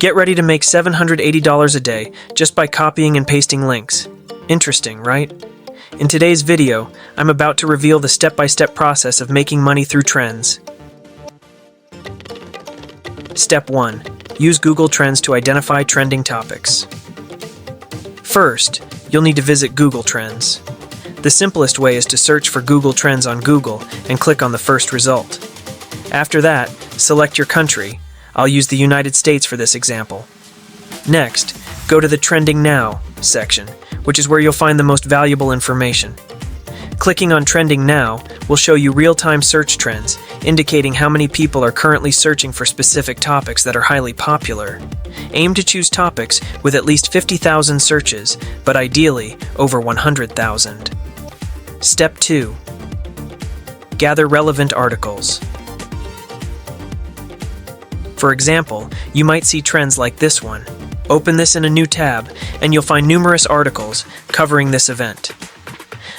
Get ready to make $780 a day just by copying and pasting links. Interesting, right? In today's video, I'm about to reveal the step-by-step process of making money through trends. Step 1. Use Google Trends to identify trending topics. First, you'll need to visit Google Trends. The simplest way is to search for Google Trends on Google and click on the first result. After that, select your country. I'll use the United States for this example. Next, go to the Trending Now section, which is where you'll find the most valuable information. Clicking on Trending Now will show you real-time search trends, indicating how many people are currently searching for specific topics that are highly popular. Aim to choose topics with at least 50,000 searches, but ideally over 100,000. Step 2. Gather relevant articles. For example, you might see trends like this one. Open this in a new tab, and you'll find numerous articles covering this event.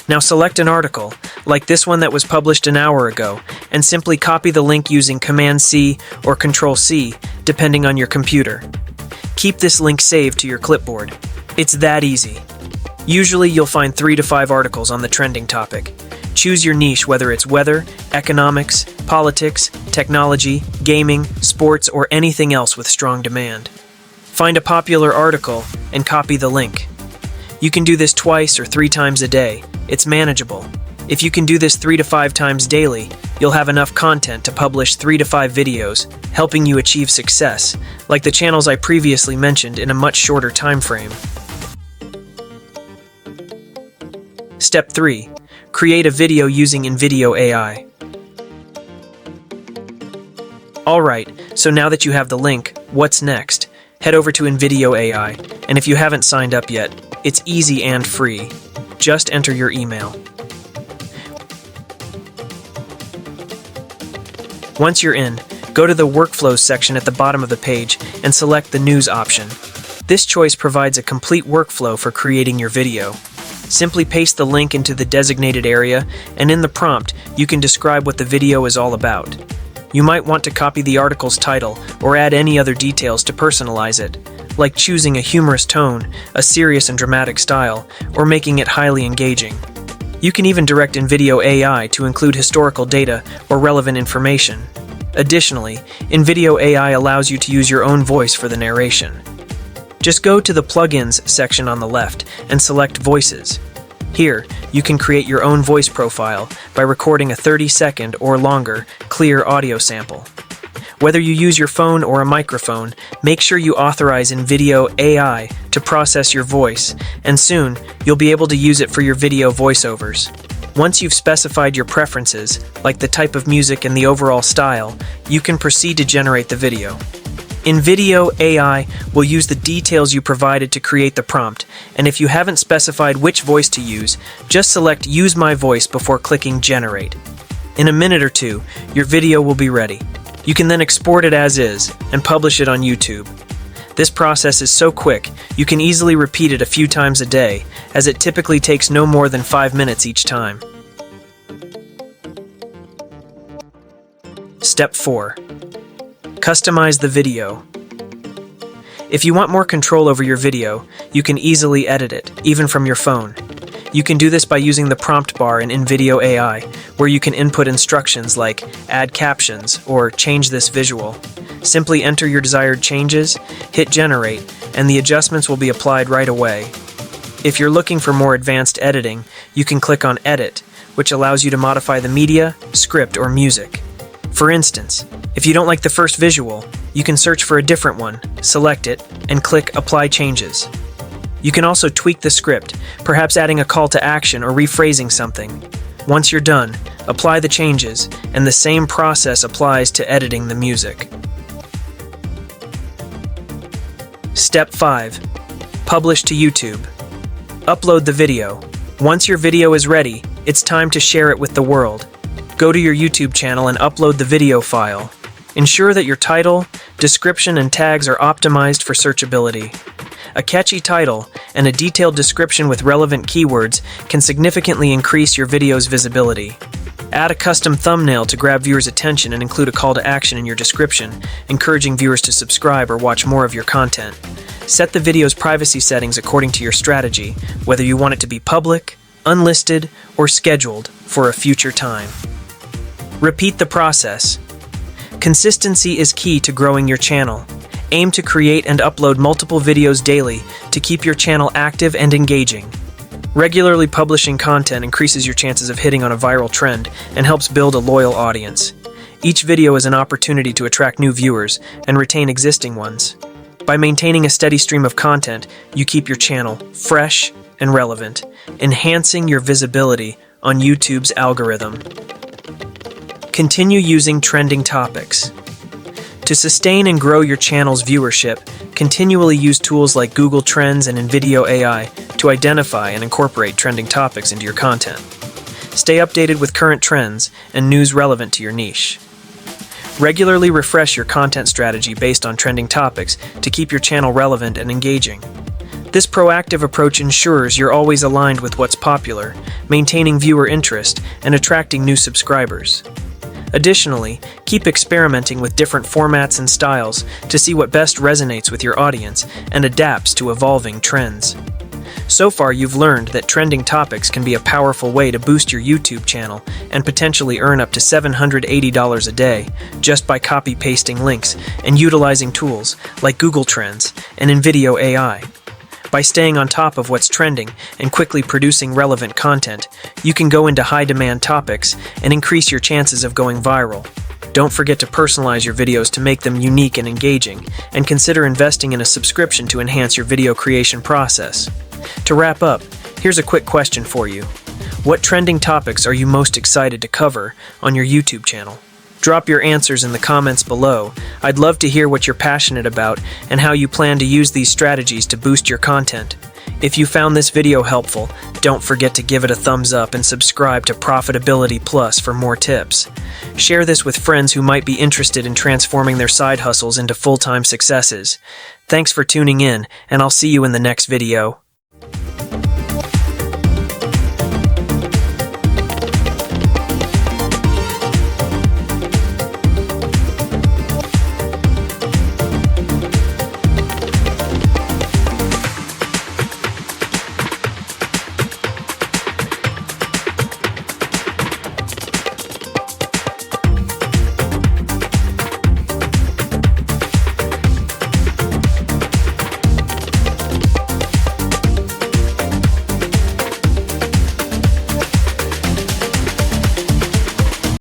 Now select an article, like this one that was published an hour ago, and simply copy the link using Command-C or Control-C, depending on your computer. Keep this link saved to your clipboard. It's that easy. Usually you'll find 3 to 5 articles on the trending topic. Choose your niche, whether it's weather, economics, politics, technology, gaming, sports, or anything else with strong demand. Find a popular article and copy the link. You can do this twice or 3 times a day. It's manageable. If you can do this 3 to 5 times daily, you'll have enough content to publish 3 to 5 videos, helping you achieve success, like the channels I previously mentioned, in a much shorter time frame. Step 3. Create a video using InVideo AI. Alright, so now that you have the link, what's next? Head over to InVideo AI, and if you haven't signed up yet, it's easy and free. Just enter your email. Once you're in, go to the Workflows section at the bottom of the page and select the News option. This choice provides a complete workflow for creating your video. Simply paste the link into the designated area, and in the prompt, you can describe what the video is all about. You might want to copy the article's title or add any other details to personalize it, like choosing a humorous tone, a serious and dramatic style, or making it highly engaging. You can even direct InVideo AI to include historical data or relevant information. Additionally, InVideo AI allows you to use your own voice for the narration. Just go to the Plugins section on the left and select Voices. Here, you can create your own voice profile by recording a 30-second or longer clear audio sample. Whether you use your phone or a microphone, make sure you authorize InVideo AI to process your voice, and soon you'll be able to use it for your video voiceovers. Once you've specified your preferences, like the type of music and the overall style, you can proceed to generate the video. InVideo AI will use the details you provided to create the prompt, and if you haven't specified which voice to use, just select Use My Voice before clicking Generate. In a minute or 2, your video will be ready. You can then export it as is and publish it on YouTube. This process is so quick, you can easily repeat it a few times a day, as it typically takes no more than 5 minutes each time. Step 4. Customize the video. If you want more control over your video, you can easily edit it, even from your phone. You can do this by using the prompt bar in InVideo AI, where you can input instructions like add captions or change this visual. Simply enter your desired changes, hit generate, and the adjustments will be applied right away. If you're looking for more advanced editing, you can click on Edit, which allows you to modify the media, script, or music. For instance, if you don't like the first visual, you can search for a different one, select it, and click Apply Changes. You can also tweak the script, perhaps adding a call to action or rephrasing something. Once you're done, apply the changes, and the same process applies to editing the music. Step 5. Publish to YouTube. Upload the video. Once your video is ready, it's time to share it with the world. Go to your YouTube channel and upload the video file. Ensure that your title, description, and tags are optimized for searchability. A catchy title and a detailed description with relevant keywords can significantly increase your video's visibility. Add a custom thumbnail to grab viewers' attention and include a call to action in your description, encouraging viewers to subscribe or watch more of your content. Set the video's privacy settings according to your strategy, whether you want it to be public, unlisted, or scheduled for a future time. Repeat the process. Consistency is key to growing your channel. Aim to create and upload multiple videos daily to keep your channel active and engaging. Regularly publishing content increases your chances of hitting on a viral trend and helps build a loyal audience. Each video is an opportunity to attract new viewers and retain existing ones. By maintaining a steady stream of content, you keep your channel fresh and relevant, enhancing your visibility on YouTube's algorithm. Continue using trending topics. To sustain and grow your channel's viewership, continually use tools like Google Trends and InVideo AI to identify and incorporate trending topics into your content. Stay updated with current trends and news relevant to your niche. Regularly refresh your content strategy based on trending topics to keep your channel relevant and engaging. This proactive approach ensures you're always aligned with what's popular, maintaining viewer interest and attracting new subscribers. Additionally, keep experimenting with different formats and styles to see what best resonates with your audience and adapts to evolving trends. So far, you've learned that trending topics can be a powerful way to boost your YouTube channel and potentially earn up to $780 a day just by copy-pasting links and utilizing tools like Google Trends and InVideo AI. By staying on top of what's trending and quickly producing relevant content, you can go into high-demand topics and increase your chances of going viral. Don't forget to personalize your videos to make them unique and engaging, and consider investing in a subscription to enhance your video creation process. To wrap up, here's a quick question for you. What trending topics are you most excited to cover on your YouTube channel? Drop your answers in the comments below. I'd love to hear what you're passionate about and how you plan to use these strategies to boost your content. If you found this video helpful, don't forget to give it a thumbs up and subscribe to Profitability Plus for more tips. Share this with friends who might be interested in transforming their side hustles into full-time successes. Thanks for tuning in, and I'll see you in the next video.